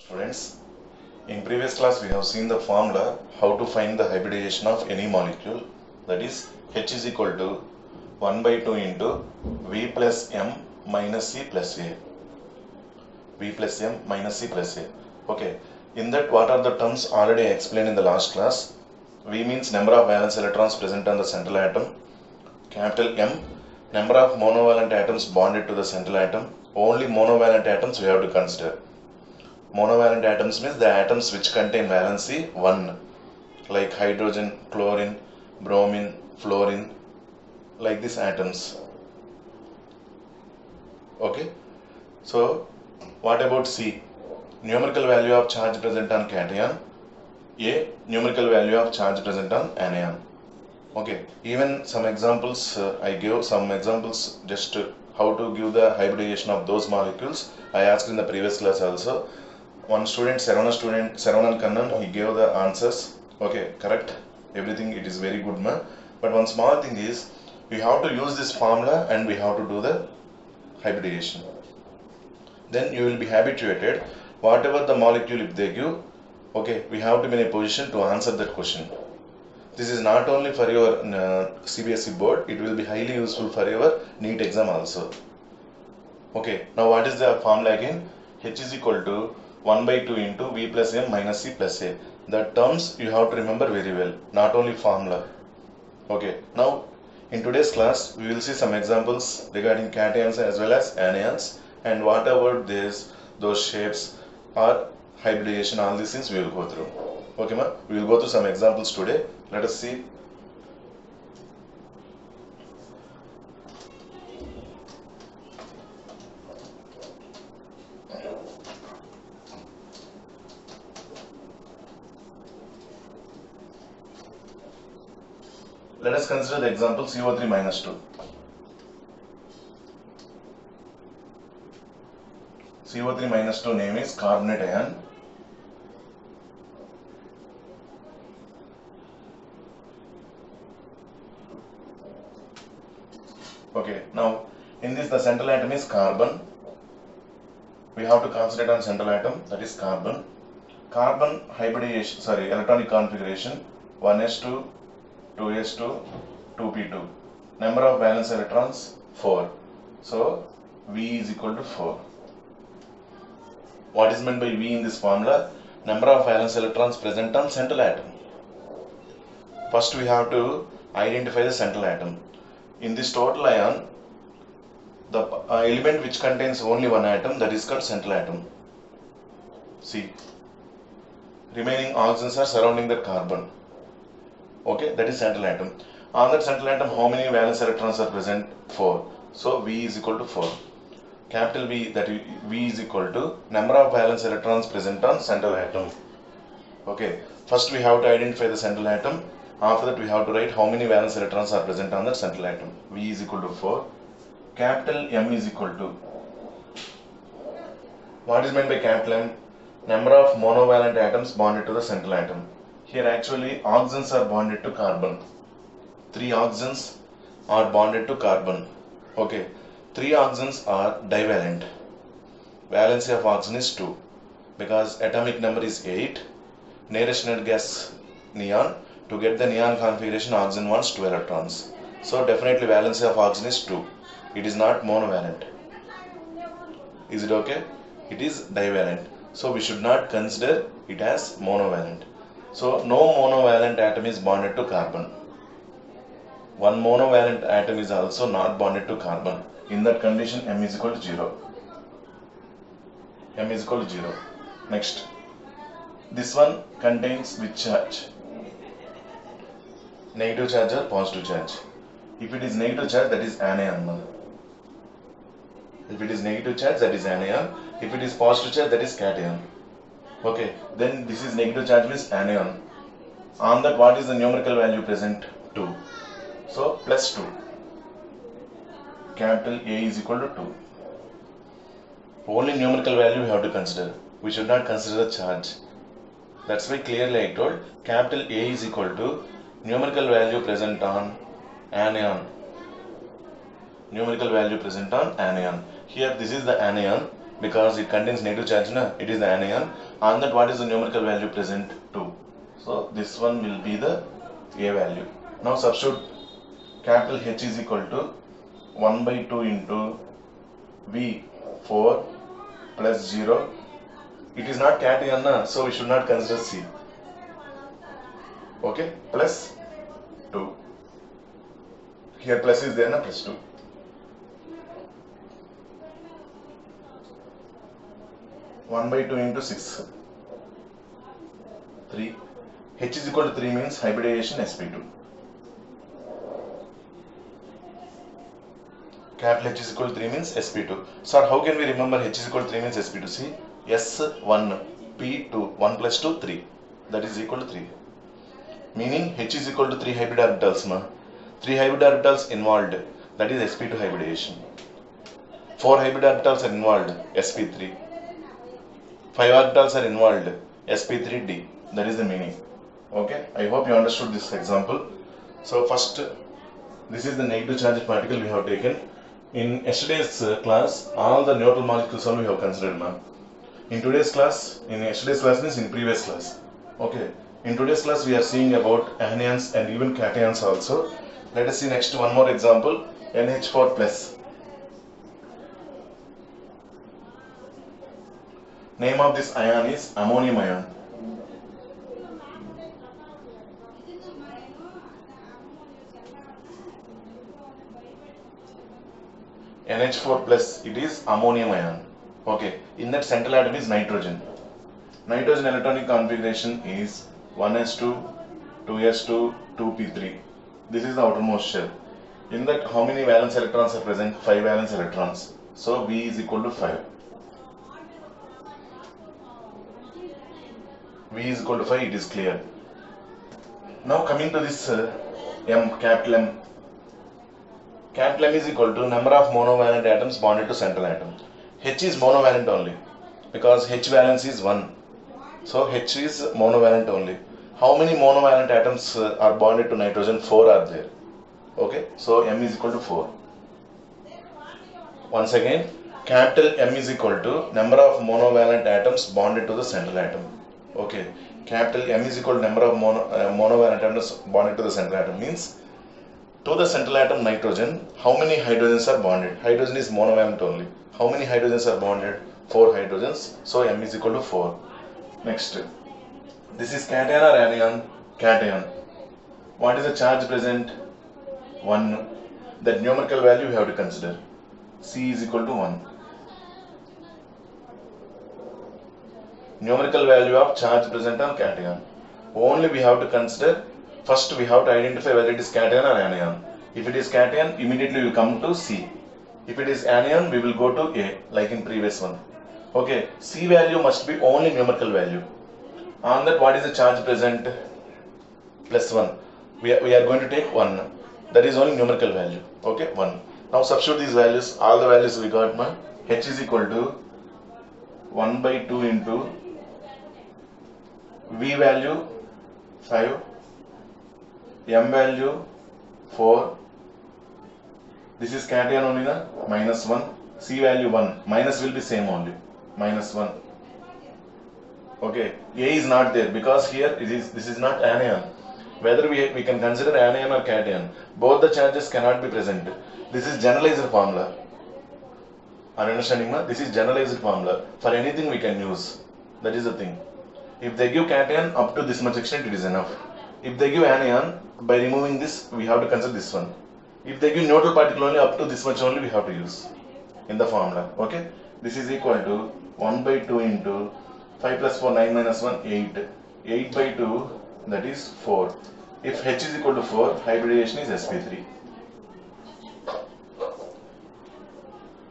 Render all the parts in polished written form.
Students, in previous class we have seen the formula how to find the hybridization of any molecule, that is H is equal to 1 by 2 into V plus M minus C plus A. V plus M minus C plus A. Okay, in that what are the terms already explained in the last class? V means number of valence electrons present on the central atom. Capital M, number of monovalent atoms bonded to the central atom. Only monovalent atoms we have to consider. Monovalent atoms means the atoms which contain valency 1, like hydrogen, chlorine, bromine, fluorine, like these atoms. Okay, so what about C? Numerical value of charge present on cation. A, numerical value of charge present on anion. Okay, even some examples, I gave some examples just how to give the hybridization of those molecules. I asked in the previous class also. One student, Saravanan Kannan, he gave the answers. Okay, correct. Everything, it is very good, man. But one small thing is, we have to use this formula and we have to do the hybridization. Then you will be habituated. Whatever the molecule if they give, okay, we have to be in a position to answer that question. This is not only for your CBSE board, it will be highly useful for your NEET exam also. Okay, now what is the formula again? H is equal to 1 by 2 into V plus M minus C plus A. The terms you have to remember very well, not only formula. Okay, now in today's class we will see some examples regarding cations as well as anions, and what about those shapes or hybridization, all these things we will go through. Okay, ma? We will go through some examples today. Let us see. Let us consider the example CO3 minus 2. CO3 minus 2 name is carbonate ion. Okay, now in this the central atom is carbon. We have to concentrate on central atom, that is carbon. Carbon hybridization, electronic configuration 1s2, 2s2, 2p2. Number of valence electrons 4. So V is equal to 4. What is meant by V in this formula? Number of valence electrons present on central atom. First we have to identify the central atom. In this total ion, the element which contains only one atom, that is called central atom. See, remaining oxygens are surrounding that carbon. Okay, that is central atom. On that central atom, how many valence electrons are present? 4. So V is equal to 4. Capital V, that V is equal to number of valence electrons present on central atom. Okay, first we have to identify the central atom. After that we have to write how many valence electrons are present on that central atom. V is equal to 4. Capital M is equal to, what is meant by capital M? Number of monovalent atoms bonded to the central atom. Here actually oxygens are bonded to carbon. 3 oxygens are bonded to carbon. Okay, 3 oxygens are divalent. Valency of oxygen is 2 because atomic number is 8. Nearest net gas neon. To get the neon configuration, oxygen wants 2 electrons. So definitely valency of oxygen is 2. It is not monovalent. Is it okay? It is divalent. So we should not consider it as monovalent. So no monovalent atom is bonded to carbon. One monovalent atom is also not bonded to carbon. In that condition, M is equal to 0. M is equal to 0. Next. This one contains which charge? Negative charge or positive charge? If it is negative charge, that is anion. If it is negative charge, that is anion. If it is positive charge, that is cation. Okay, then this is negative charge means anion. On that, what is the numerical value present? 2. So plus 2. Capital A is equal to 2. Only numerical value we have to consider. We should not consider the charge. That's why clearly I told capital A is equal to numerical value present on anion. Numerical value present on anion. Here this is the anion. because it contains negative charge, na? It is the anion. On that, what is the numerical value present? 2. So this one will be the A value. Now substitute capital H is equal to 1 by 2 into V 4 plus 0. It is not cation, na? So we should not consider C. Okay, plus 2. Here plus is there, na? Plus 2. One by 2 into 6. 3. H is equal to 3 means hybridization sp2. Capital H is equal to 3 means sp2. Sir, how can we remember H is equal to 3 means sp2? See, S1, P2, 1 plus 2, 3. That is equal to 3. Meaning H is equal to 3 hybrid orbitals. 3 hybrid orbitals involved. That is sp2 hybridization. 4 hybrid orbitals are involved. sp3. 5 orbitals are involved. sp3d. That is the meaning. Okay. I hope you understood this example. So first, this is the negative charge particle we have taken. In yesterday's class, all the neutral molecules only we have considered, ma'am. In today's class, means in previous class. Okay. In today's class, we are seeing about anions and even cations also. Let us see next one more example. NH4 plus. Name of this ion is ammonium ion. NH4 plus, it is ammonium ion. Okay, in that central atom is nitrogen. Nitrogen electronic configuration is 1s2, 2s2, 2p3. This is the outermost shell. In that, how many valence electrons are present? 5 valence electrons. So V is equal to 5. V is equal to 5, it is clear. Now coming to this M, capital M. Capital M is equal to number of monovalent atoms bonded to central atom. H is monovalent only because H valence is 1. So H is monovalent only. How many monovalent atoms are bonded to nitrogen? 4 are there. Okay, so M is equal to 4. Once again, capital M is equal to number of monovalent atoms bonded to the central atom. Okay, capital M is equal to number of monovalent atoms bonded to the central atom means to the central atom nitrogen, how many hydrogens are bonded? Hydrogen is monovalent only. How many hydrogens are bonded? 4 hydrogens. So M is equal to 4. Next, this is cation or anion? Cation. What is the charge present? 1. That numerical value we have to consider. C is equal to 1. Numerical value of charge present on cation. Only we have to consider. First, we have to identify whether it is cation or anion. If it is cation, immediately we will come to C. If it is anion, we will go to A, like in previous one. Okay, C value must be only numerical value. On that, what is the charge present? Plus 1. We are going to take 1. That is only numerical value. Okay, 1. Now substitute these values. All the values we got, man. H is equal to 1 by 2 into V value 5. M value 4. This is cation only, na? Minus 1. C value 1. Minus will be same only. Minus 1. Okay. A is not there because here this is not anion. Whether we can consider anion or cation, both the charges cannot be present. This is generalized formula. Are you understanding, ma? This is generalized formula. For anything we can use. That is the thing. If they give cation up to this much extent, it is enough. If they give anion, by removing this, we have to consider this one. If they give neutral particle only up to this much only, we have to use in the formula. Okay? This is equal to 1 by 2 into 5 plus 4, 9 minus 1, 8. 8 by 2, that is 4. If H is equal to 4, hybridization is sp3.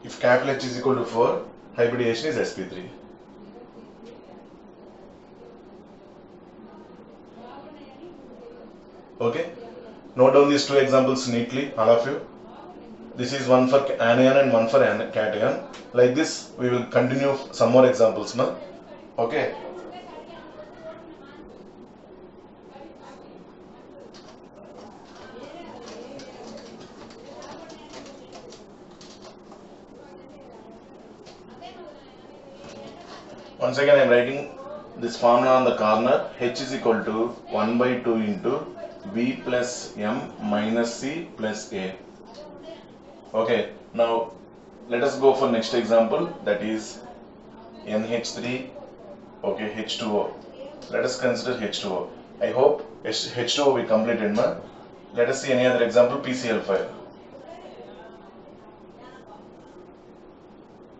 If capital H is equal to 4, hybridization is sp3. Okay, note down these two examples neatly, all of you. This is one for anion and one for cation. Like this, we will continue some more examples now. Okay. Once again I am writing this formula on the corner. H is equal to 1 by 2 into V plus M minus C plus A. Okay, now let us go for next example, that is NH3, okay, H2O. Let us consider H2O. I hope H2O we completed, ma. Let us see any other example, PCl5.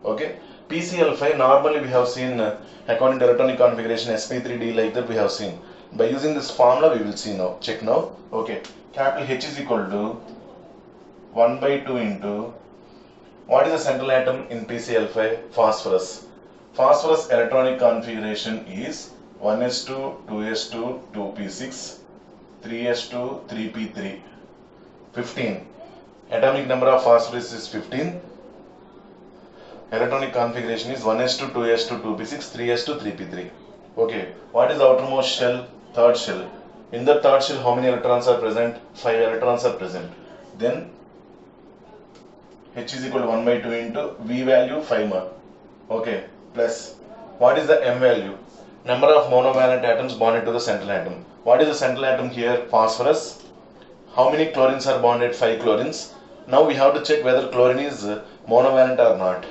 Okay, PCl5 normally we have seen according to electronic configuration sp3d, like that we have seen. By using this formula we will see now. Check now. Okay, capital H is equal to 1 by 2 into, what is the central atom in PCl5? Phosphorus. Phosphorus electronic configuration is 1s2, 2s2, 2p6, 3s2, 3p3, 15. Atomic number of phosphorus is 15. Electronic configuration is 1s2, 2s2, 2p6, 3s2, 3p3. Okay, what is the outermost shell? Third shell. In the third shell, how many electrons are present? 5 electrons are present. Then H is equal to 1 by 2 into V value 5 more. Okay, plus what is the M value? Number of monovalent atoms bonded to the central atom. What is the central atom here? Phosphorus. How many chlorines are bonded? 5 chlorines. Now we have to check whether chlorine is monovalent or not.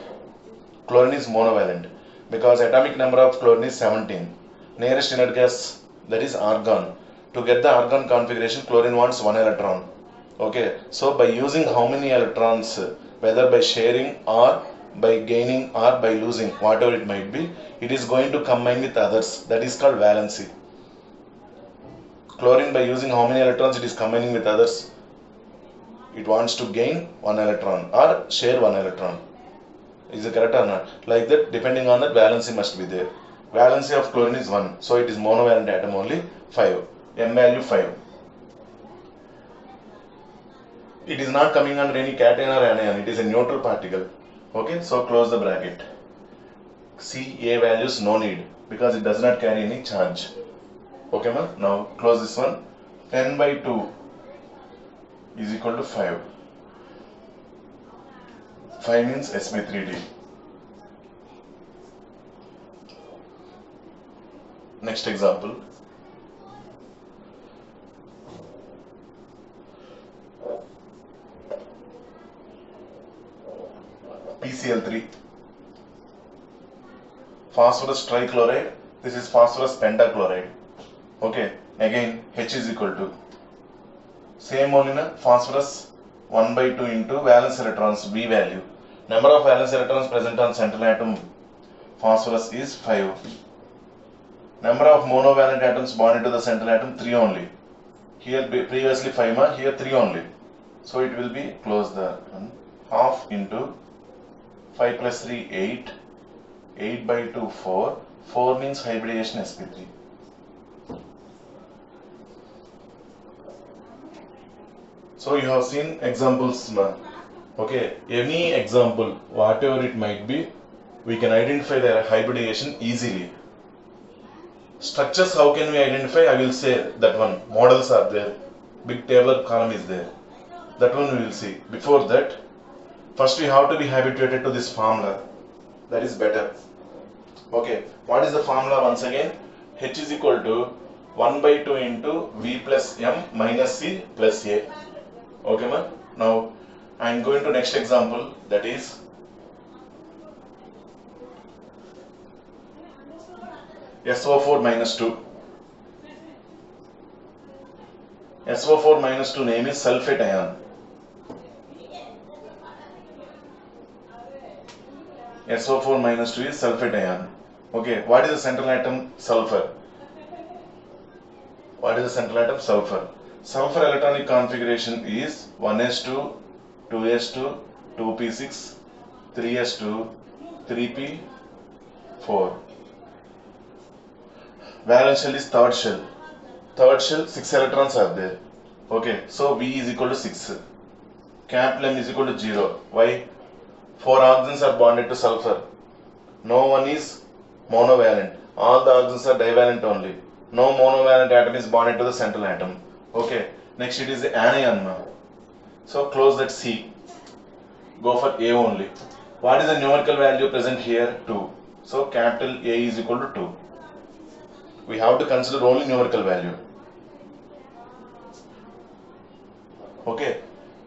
Chlorine is monovalent because atomic number of chlorine is 17. Nearest inert gas, that is argon. To get the argon configuration, chlorine wants 1 electron. Okay, so by using how many electrons, whether by sharing or by gaining or by losing, whatever it might be, it is going to combine with others. That is called valency. Chlorine, by using how many electrons, it is combining with others. It wants to gain 1 electron or share 1 electron. Is it correct or not? Like that, depending on that, valency must be there. Valency of chlorine is 1, so it is monovalent atom only. 5. M value 5. It is not coming under any cation or anion. It is a neutral particle. Okay, so close the bracket. C, A values no need because it does not carry any charge. Okay, ma? Now close this one. 10 by 2 is equal to 5. 5 means sp3d. Next example. PCl3. Phosphorus trichloride. This is phosphorus pentachloride. Okay, again H is equal to same only na, phosphorus 1 by 2 into valence electrons V value. Number of valence electrons present on central atom phosphorus is 5. Number of monovalent atoms bonded to the central atom 3 only. Here previously 5, here 3 only. So it will be close the half into 5 plus 3 8. 8 by 2 4. 4 means hybridization sp3. So you have seen examples now. Okay, any example, whatever it might be, we can identify their hybridization easily. Structures, how can we identify? I will say that one. Models are there. Big tabular column is there. That one we will see. Before that, first we have to be habituated to this formula. That is better. Okay, what is the formula once again? H is equal to 1 by 2 into V plus M minus C plus A. Okay, ma? Now I am going to next example, that is SO4 minus 2. SO4 minus 2 name is sulfate ion. SO4 minus 2 is sulfate ion. Okay, what is the central atom? Sulfur. What is the central atom? Sulfur. Sulfur electronic configuration is 1s2, 2s2, 2p6, 3s2, 3p4. Valence shell is third shell. Third shell, 6 electrons are there. Okay, so V is equal to 6. Capital M is equal to 0. Why? 4 oxygens are bonded to sulfur. No one is monovalent. All the oxygens are divalent only. No monovalent atom is bonded to the central atom. Okay, next it is the anion. So close that C. Go for A only. What is the numerical value present here? 2. So capital A is equal to 2. We have to consider only numerical value. Okay,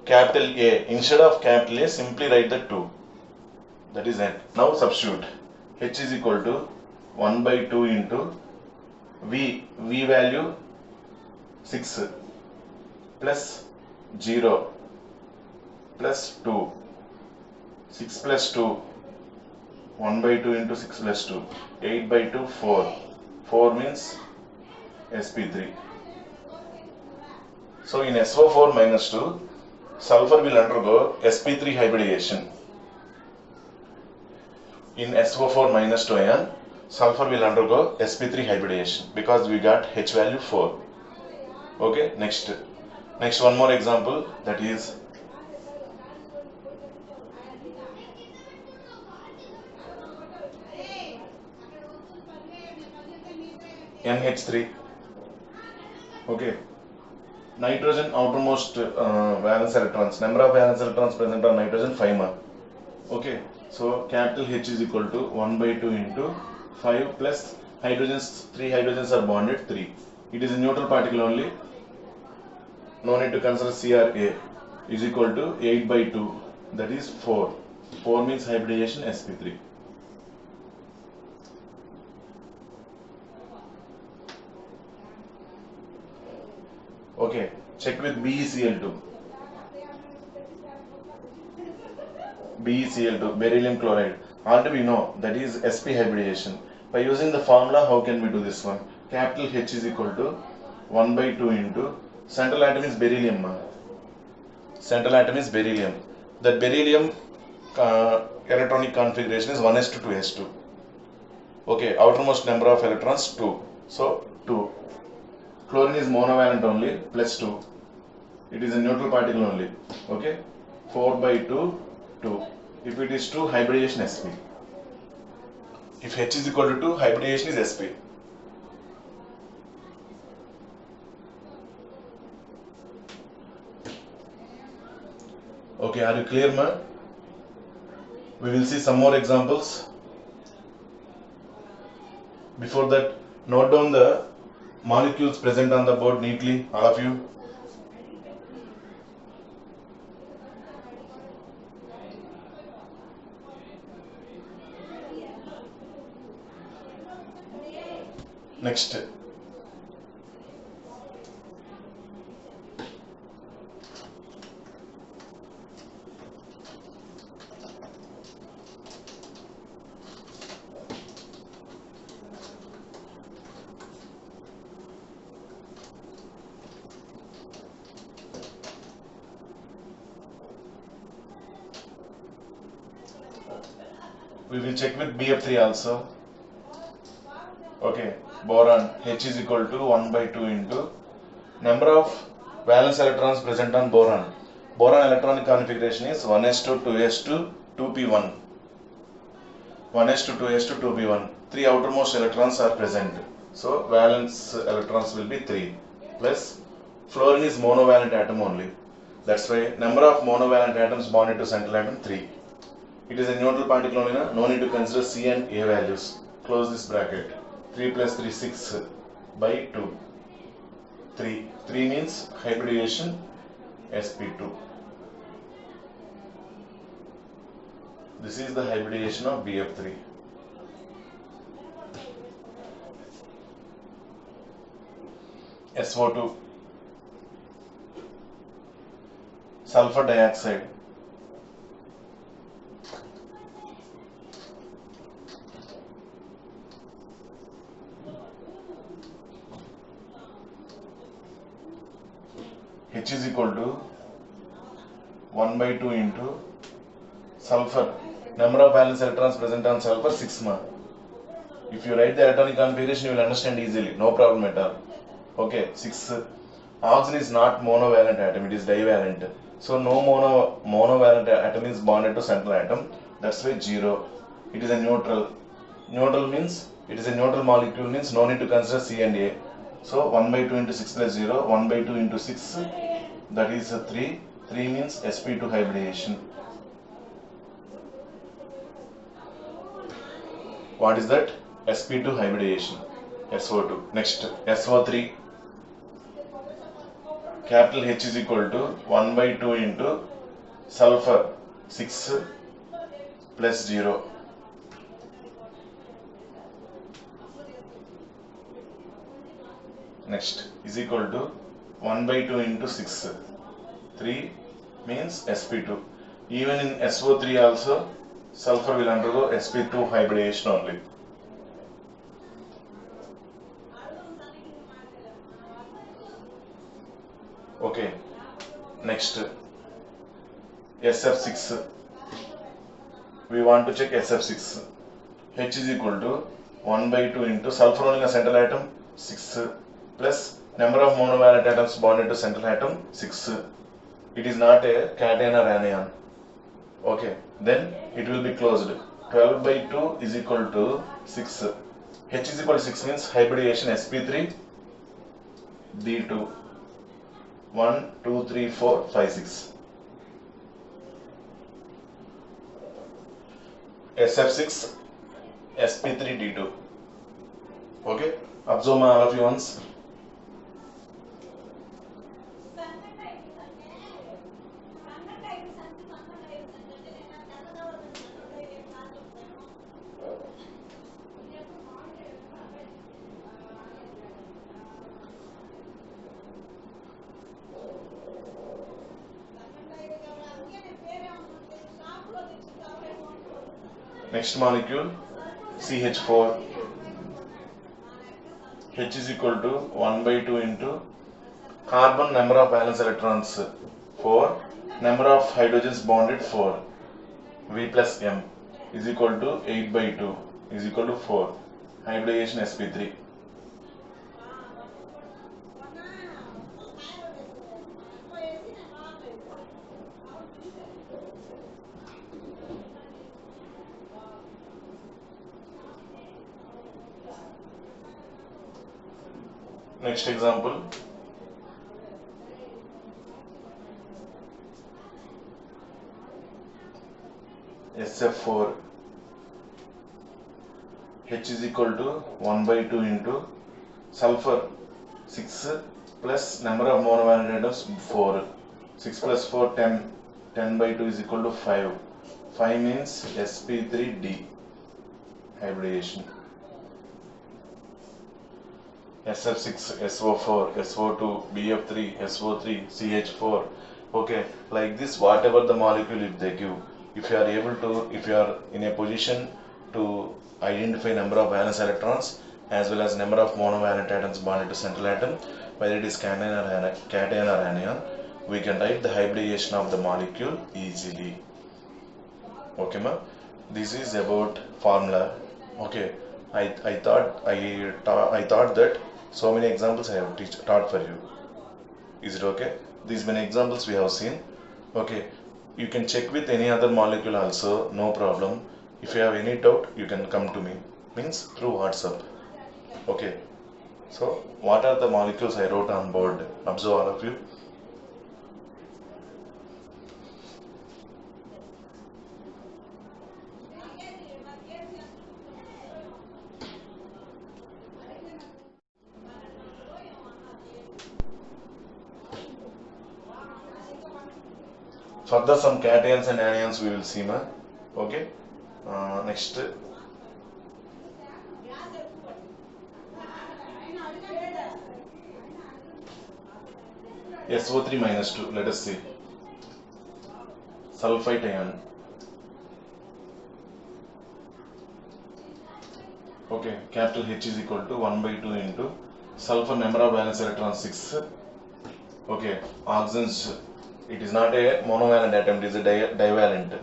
capital A, instead of capital A, simply write the 2. That is n. Now substitute. H is equal to 1 by 2 into V value 6 plus 0 plus 2. 6 plus 2, 1 by 2 into 6 plus 2. 8 by 2, 4. 4 means sp3. So in SO4 minus 2, sulfur will undergo sp3 hybridization. In SO4 minus 2 ion, sulfur will undergo sp3 hybridization because we got H value 4. Okay, next one more example, that is NH3. Okay, nitrogen outermost valence electrons, number of valence electrons present on nitrogen 5 ma. Okay, so capital H is equal to 1 by 2 into 5 plus hydrogens, 3 hydrogens are bonded 3. It is a neutral particle only, no need to consider CRA, is equal to 8 by 2, that is 4. 4 means hybridization sp3. Okay, check with BeCl2. BeCl2, beryllium chloride. Already we know that is sp hybridization. By using the formula, how can we do this one? Capital H is equal to 1 by 2 into central atom is beryllium. Central atom is beryllium. That beryllium electronic configuration is 1s to 2s2. Okay, outermost number of electrons 2. So 2. Chlorine is monovalent only, plus 2. It is a neutral particle only. Okay, 4 by 2, 2. If it is 2, hybridization sp. If H is equal to 2, hybridization is sp. Okay, are you clear, ma? We will see some more examples. Before that, note down the molecules present on the board neatly, all of you. Next, we will check with BF3 also. Okay, boron H is equal to 1 by 2 into number of valence electrons present on boron. Boron electronic configuration is 1s2, 2s2, 2p1. 1s2, 2s2, 2p1. 3 outermost electrons are present. So valence electrons will be 3. Plus fluorine is monovalent atom only. That's why number of monovalent atoms bonded to central atom 3. It is a neutral particle only, no need to consider C and A values. Close this bracket. 3 plus 3, 6 by 2. 3. 3 means hybridization sp2. This is the hybridization of BF3. SO2, sulfur dioxide. H is equal to 1 by 2 into sulfur. Number of valence electrons present on sulfur 6 ma. If you write the electronic configuration, you will understand easily. No problem at all. Okay, 6. Oxygen is not monovalent atom, it is divalent. So no monovalent atom is bonded to central atom. That's why 0. It is a neutral. Neutral means it is a neutral molecule, means no need to consider C and A. So 1 by 2 into 6 plus 0, 1 by 2 into 6, that is 3. 3 means sp2 hybridization. What is that? sp2 hybridization, SO2. Next, SO3. Capital H is equal to 1 by 2 into sulfur 6 plus 0. Next is equal to 1 by 2 into 6. 3 means sp2. Even in SO3 also, sulfur will undergo sp2 hybridization only. Okay. Next, SF6. We want to check SF6. H is equal to 1 by 2 into sulfur only in a central atom 6 plus number of monovalent atoms bonded to central atom 6. It is not a cation or anion. Okay, then it will be closed. 12 by 2 is equal to 6. H is equal to 6 means hybridization sp3 D2. 1, 2, 3, 4, 5, 6. SF6 sp3 D2. Okay, observe all of you once. Next molecule, CH4. H is equal to 1 by 2 into carbon number of valence electrons 4, number of hydrogens bonded 4. V plus M is equal to 8 by 2 is equal to 4. Hybridization sp3. Next example, SF4. H is equal to 1 by 2 into sulfur 6 plus number of monovalent atoms 4. 6 plus 4, 10. 10 by 2 is equal to 5. 5 means sp3D hybridization. SF6, SO4, SO2, BF3, SO3, CH4. Okay, like this, whatever the molecule if they give, if you are able to, if you are in a position to identify number of valence electrons as well as number of monovalent atoms bonded to central atom, whether it is cation or anion, we can write the hybridization of the molecule easily. Okay, ma? This is about formula. Okay, I thought that so many examples I have taught for you. Is it okay? These many examples we have seen. Okay, you can check with any other molecule also, no problem. If you have any doubt, you can come to me, means through WhatsApp. Okay, so what are the molecules I wrote on board? Observe all of you. Further some cations and anions we will see, ma. Okay. Next. SO3 minus 2. Let us see. Sulfite ion. Okay. Capital H is equal to 1 by 2 into sulfur number of valence electrons 6. Okay. Oxygens. It is not a monovalent atom, it is a divalent.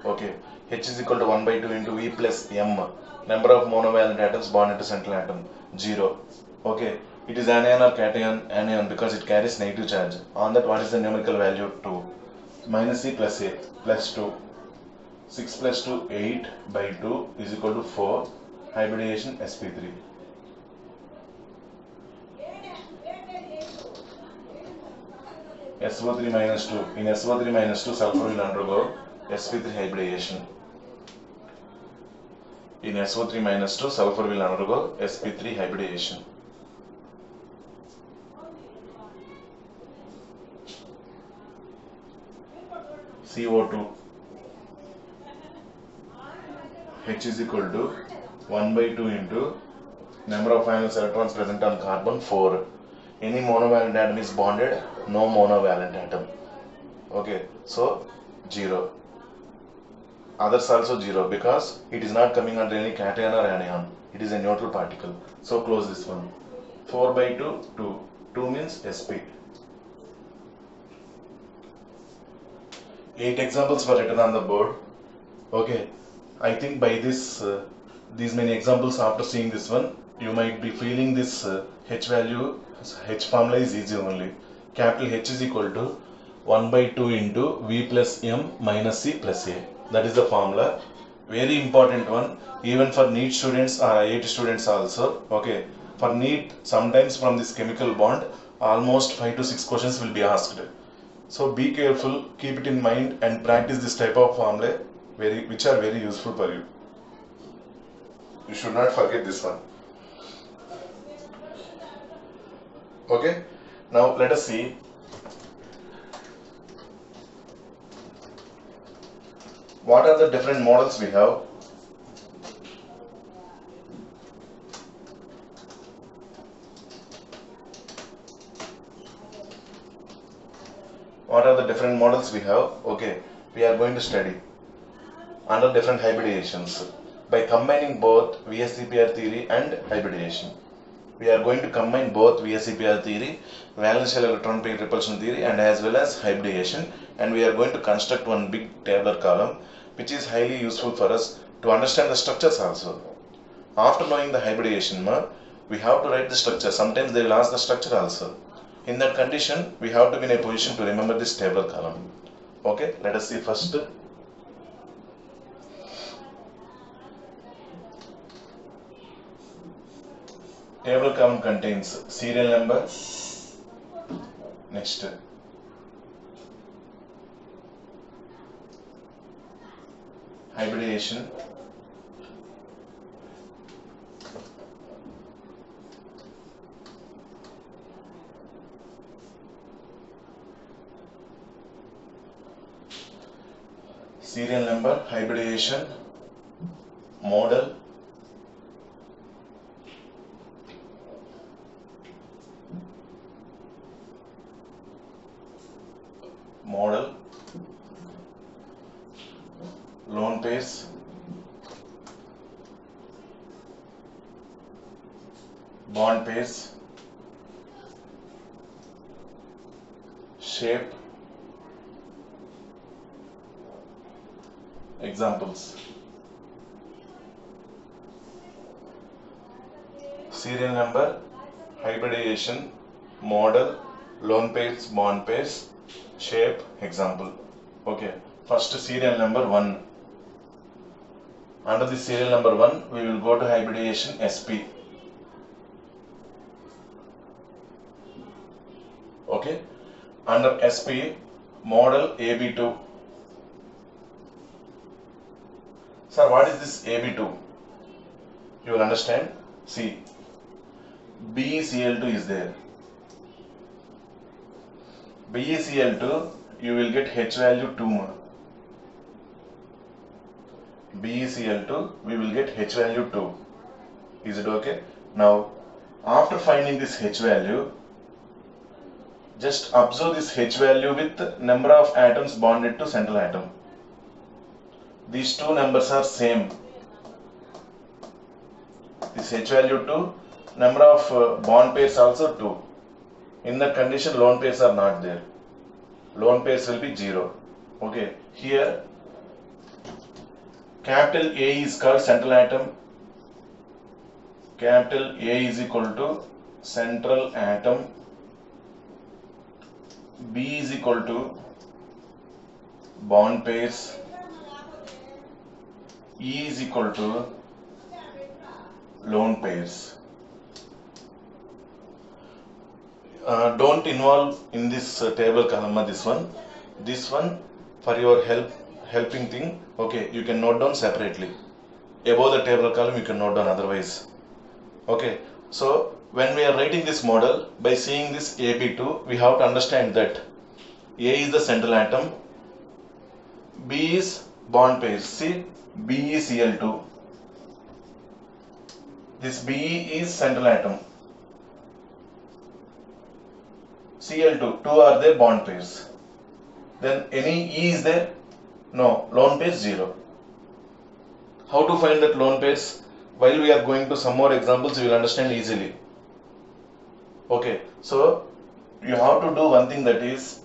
Okay, H is equal to 1 by 2 into V plus M, number of monovalent atoms bonded to central atom, 0. Okay, it is anion or cation, because it carries negative charge. On that, what is the numerical value? 2. Minus C plus A, plus 2. 6 plus 2, 8 by 2 is equal to 4. Hybridization sp3. SO3 minus 2. In SO3 minus 2, sulfur will undergo sp3 hybridization. In SO3 minus 2, sulfur will undergo sp3 hybridization. CO2 H is equal to 1 by 2 into number of valence electrons present on carbon 4. Any monovalent atom is bonded, no monovalent atom. Okay, so 0. Others also 0 because it is not coming under any cation or anion. It is a neutral particle. So close this one. 4 by 2, 2. 2 means sp. 8 examples were written on the board. Okay, I think by this these many examples, after seeing this one, you might be feeling this H value, H formula is easy only. Capital H is equal to 1 by 2 into V plus M minus C plus A. That is the formula. Very important one, even for NEET students or IIT students also. Okay, for NEET, sometimes from this chemical bond, almost 5 to 6 questions will be asked. So be careful, keep it in mind and practice this type of formula, which are very useful for you. You should not forget this one. Okay, now let us see what are the different models we have. What are the different models we have? Okay, we are going to study under different hybridizations by combining both VSEPR theory and hybridization. We are going to combine both VSEPR theory, valence shell electron pair repulsion theory, and as well as hybridization, and we are going to construct one big tabular column which is highly useful for us to understand the structures also. After knowing the hybridization, we have to write the structure. Sometimes they will ask the structure also. In that condition, we have to be in a position to remember this tabular column. Okay, let us see first. Tabular column contains serial number. Next, hybridization. Serial number, hybridization, model, lone pairs, bond pairs, shape. Examples: serial number, hybridization, model, lone pairs, bond pairs, shape. Example. Okay, first serial number 1. Under the serial number 1, we will go to hybridization sp. Okay, under sp, model AB2. Sir, what is this AB2? You will understand. See, BeCl2 is there. BeCl2, you will get H value 2. BeCl2, we will get H value 2. Is it okay? Now, after finding this H value, just observe this H value with number of atoms bonded to central atom. These two numbers are same. This H value 2, number of bond pairs also 2. In that condition, lone pairs are not there. Lone pairs will be 0. Okay, here capital A is called central atom. Capital A is equal to central atom. B is equal to bond pairs. E is equal to lone pairs. Don't involve in this table column this one. This one for your helping thing. Okay, you can note down separately. above the tabular column you can note down otherwise. Okay, so when we are writing this model, by seeing this AB2, we have to understand that A is the central atom, B is bond pairs. See, BeCl2. This Be is central atom. Cl2, two are there bond pairs. Then any E is there? No, lone pairs 0. How to find that lone pairs? While we are going to some more examples, you will understand easily. Okay, so you have to do one thing, that is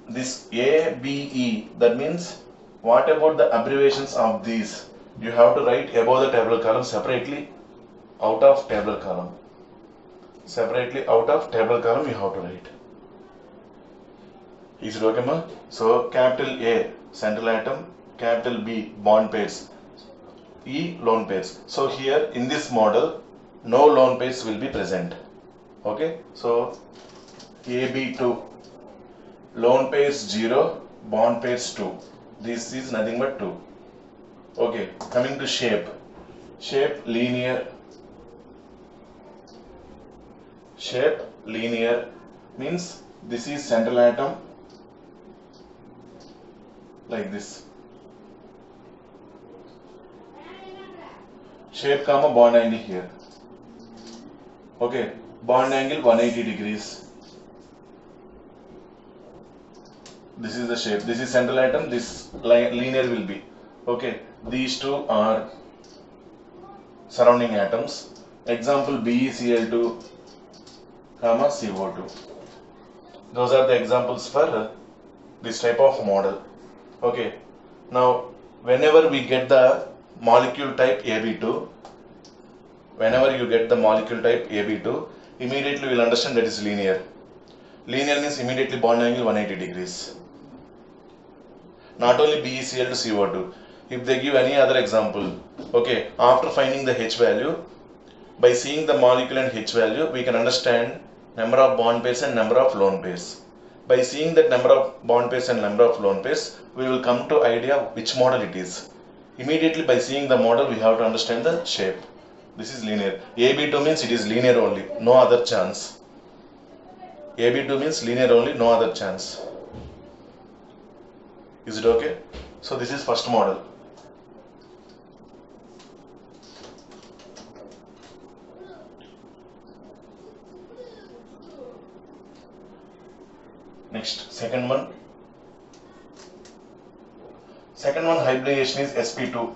this ABE. That means what about the abbreviations of these? You have to write above the tabular column separately, out of tabular column. Separately out of tabular column you have to write. Is it okay, ma? So capital A central atom, capital B bond pairs, E lone pairs. So here in this model no lone pairs will be present. Okay, so AB2, lone pairs 0, bond pairs 2. This is nothing but 2. Okay, coming to shape. Shape linear. Shape linear means this is central atom like this. Shape comma bond angle here. Okay, bond angle 180 degrees. This is the shape. This is central atom. This linear will be. Okay, these two are surrounding atoms. Example BeCl2, comma CO2. Those are the examples for this type of model. Okay, now whenever we get the molecule type AB2, whenever you get the molecule type AB2, immediately we will understand that is linear. Linear means immediately bond angle 180 degrees. Not only BeCl to CO2. If they give any other example, okay, after finding the H value, by seeing the molecule and H value, we can understand number of bond pairs and number of lone pairs. By seeing that number of bond pairs and number of lone pairs, we will come to idea which model it is. Immediately by seeing the model, we have to understand the shape. This is linear. AB2 means it is linear only, no other chance. AB2 means linear only, no other chance. Is it okay? So this is first model. Next, second one. Second one hybridization is sp2.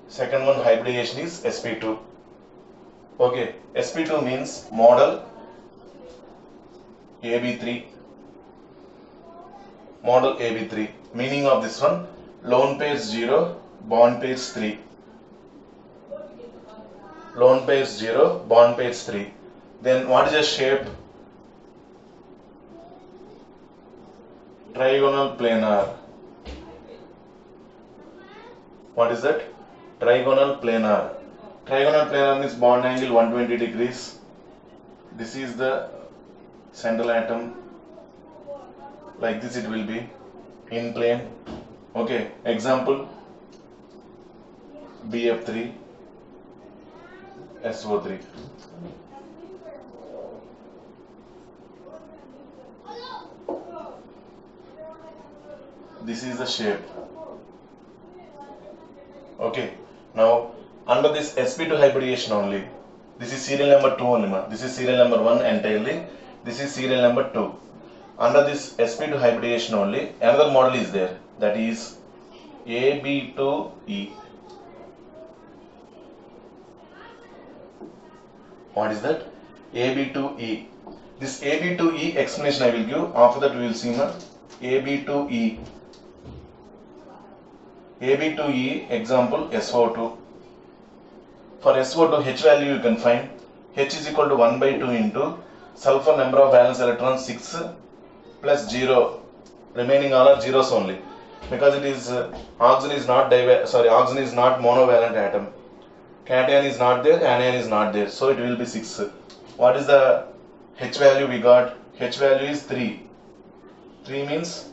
Second one hybridization is sp2. Okay, sp2 means model AB3. Model AB3. Meaning of this one, lone pairs 0, bond pairs 3. Lone pairs 0, bond pairs 3. Then what is the shape? Trigonal planar. What is that? Trigonal planar. Trigonal planar means bond angle 120 degrees. This is the central atom. Like this it will be in plane. Okay, example BF3 SO3. This is the shape. Okay, now under this sp2 hybridization only, this is serial number 2 only. This is serial number 1 entirely. This is serial number 2. Under this sp2 hybridization only, another model is there, that is AB2E. What is that? AB2E. This AB2E explanation I will give. After that we will see AB2E. AB2E example SO2. For SO2 H value you can find. H is equal to 1 by 2 into sulfur number of valence electrons 6 plus 0. Remaining all are zeros only, because it is oxygen is not oxygen is not monovalent atom. Cation is not there, anion is not there, so it will be 6. What is the H value we got? H value is 3. 3 means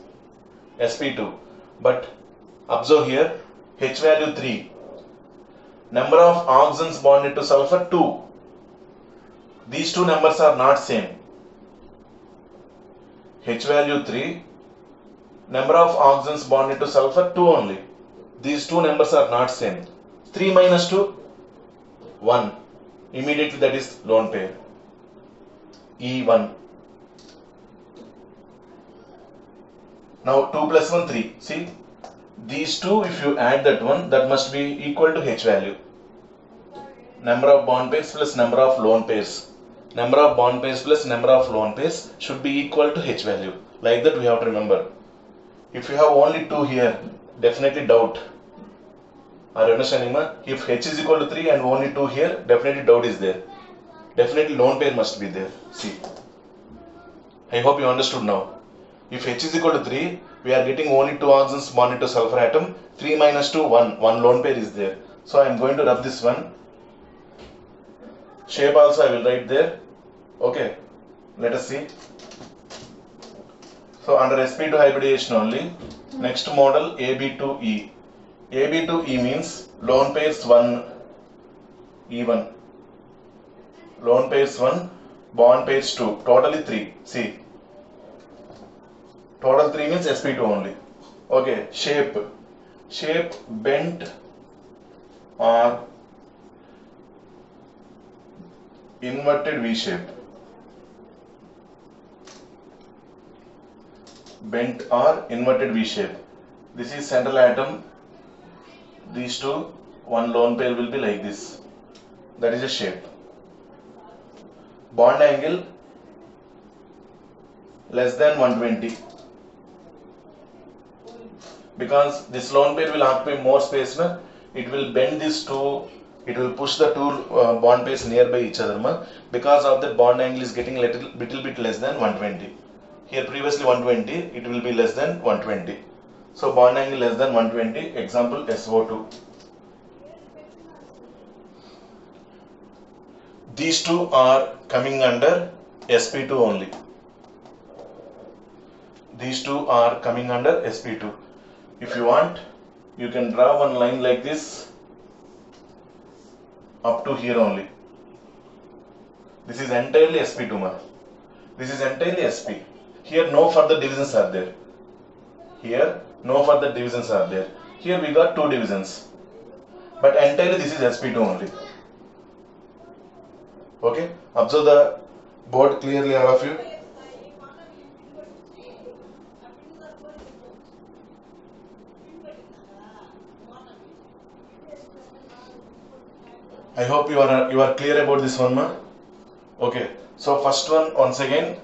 sp2, but observe here, H value 3. Number of oxygens bonded to sulfur 2. These two numbers are not same. H value 3. Number of oxygens bonded to sulfur 2 only. These two numbers are not same. 3 minus 2, 1. Immediately that is lone pair. E1. Now 2 plus 1, 3. See, these two, if you add that one, that must be equal to H value. Number of bond pairs plus number of lone pairs. Number of bond pairs plus number of lone pairs should be equal to H value. Like that we have to remember. If you have only 2 here, definitely doubt. Are you understanding, ma? If H is equal to 3 and only 2 here, definitely doubt is there. Definitely lone pair must be there. See. I hope you understood now. If H is equal to 3, we are getting only 2 oxygens bonded to sulfur atom. 3 minus 2, 1. 1 lone pair is there. So I am going to rub this one. Shape also I will write there. Okay. Let us see. So under sp2 hybridization only. Next model AB2E. AB2E means lone pairs 1, E1. Lone pairs 1, bond pairs 2. Totally 3. See. Total 3 means sp2 only. Okay. Shape. Shape bent or inverted V shape. Bent or inverted V shape. This is central atom. These two, one lone pair will be like this. That is a shape. Bond angle less than 120. Because this lone pair will occupy more space, na? It will bend these two. It will push the two bond pairs nearby each other, ma? Because of that, bond angle is getting little bit less than 120. Here previously 120, it will be less than 120. So bond angle less than 120, example SO2. These two are coming under sp2 only. These two are coming under sp2. If you want, you can draw one line like this up to here only. This is entirely sp2, ma. This is entirely sp. Here no further divisions are there. Here no further divisions are there. Here we got 2 divisions. But entirely this is sp2 only. Okay? Observe the board clearly, all of you. I hope you are clear about this one, ma. Okay. So first one once again.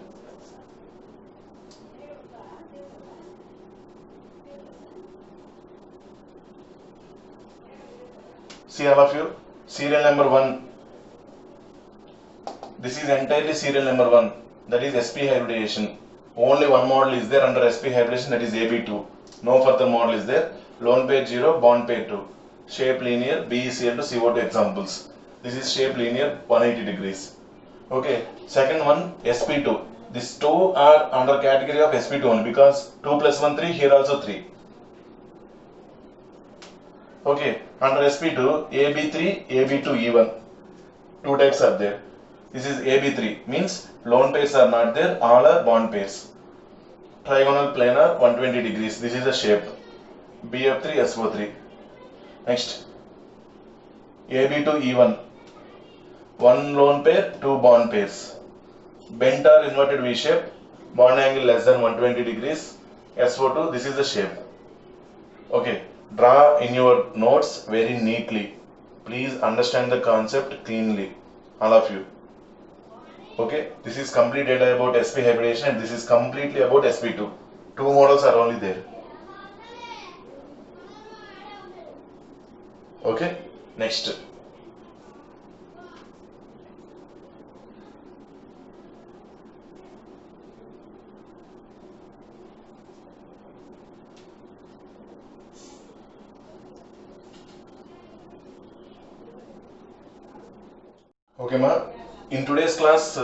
See all of you. Serial number 1. This is entirely serial number 1. That is sp hybridization. Only one model is there under sp hybridization, that is AB2. No further model is there. Lone pair 0, bond pair 2. Shape linear, BeCl to CO2 examples. This is shape linear 180 degrees. Okay. Second one sp2. These two are under category of sp2 only because 2 plus 1 3, here also 3. Okay. Under sp2 AB3, AB2 E1. 2 types are there. This is AB3 means lone pairs are not there, all are bond pairs. Trigonal planar 120 degrees. This is the shape. BF3 SO3. Next AB2 E1. 1 lone pair, 2 bond pairs. Bent or inverted V shape. Bond angle less than 120 degrees. SO2. This is the shape. Okay. Draw in your notes very neatly. Please understand the concept cleanly. All of you. Okay, this is complete data about sp hybridization and this is completely about sp2. 2 models are only there. Okay, next. Okay, ma. In today's class,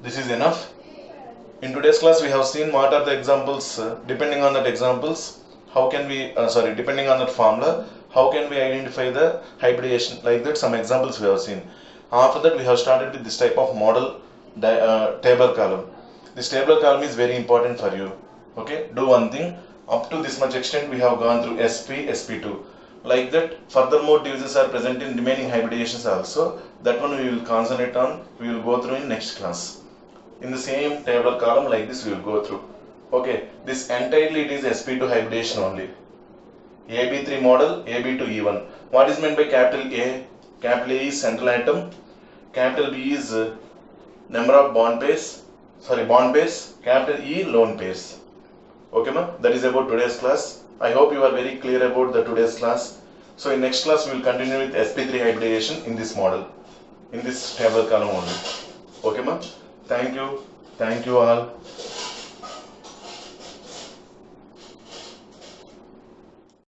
this is enough. In today's class, we have seen what are the examples. Depending on that examples, how can we? Depending on that formula, how can we identify the hybridization? Like that, some examples we have seen. After that, we have started with this type of model table column. This table column is very important for you. Okay, do one thing. Up to this much extent, we have gone through SP, SP2. Like that, furthermore divisors are present in remaining hybridizations also. That one we will concentrate on. We will go through in next class. In the same table column like this, we will go through. Okay, this entirely it is SP2 hybridization only. AB3 model, AB to E1. What is meant by capital A? Capital A is central atom. Capital B is number of bond pairs. Capital E lone pairs. Okay, ma? That is about today's class. I hope you are very clear about the today's class. So in next class we will continue with sp3 hybridization in this model, in this table column only. Okay, ma? Thank you all.